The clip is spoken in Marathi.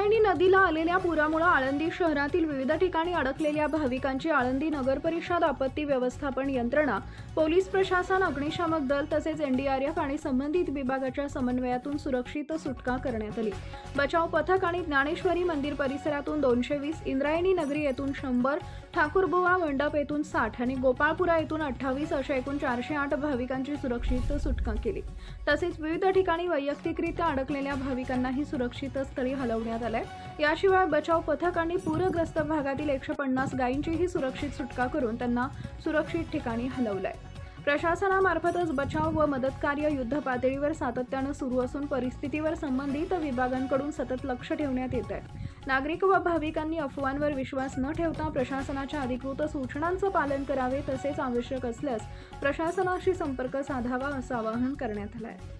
इंद्रायणी नदीला आलेल्या पुरामुळे आळंदी शहरातील विविध ठिकाणी अडकलेल्या भाविकांची आळंदी नगर परिषद आपत्ती व्यवस्थापन यंत्रणा, पोलीस प्रशासन, अग्निशामक दल तसेच एनडीआरएफ आणि संबंधित विभागाच्या समन्वयातून सुरक्षित सुटका करण्यात आली। बचाव पथक आणि ज्ञानेश्वरी मंदिर परिसरातून 220, इंद्रायणी नगरी येथून 100, ठाकूरबुवा मंडप येथून 60 आणि गोपाळपुरा येथून 28 अशा एकूण 408 भाविकांची सुरक्षित सुटका केली। तसेच विविध ठिकाणी वैयक्तिकरित्या अडकलेल्या भाविकांनाही सुरक्षित स्थळी हलवण्यात आले। याशिवाय बचाव पथकांनी पूरग्रस्त भागातील 150 गायींचीही सुरक्षित सुटका करून त्यांना सुरक्षित ठिकाणी हलवलंय। प्रशासनामार्फतच बचाव व मदत कार्य युद्ध पातळीवर सातत्याने सुरू असून परिस्थितीवर संबंधित विभागांकडून सतत लक्ष ठेवण्यात येत आहे। नागरिक व भाविकांनी अफवांवर विश्वास न ठेवता प्रशासनाच्या अधिकृत सूचनांचे पालन करावे तसेच आवश्यक असल्यास प्रशासनाशी संपर्क साधावा असं आवाहन करण्यात आलं आहे।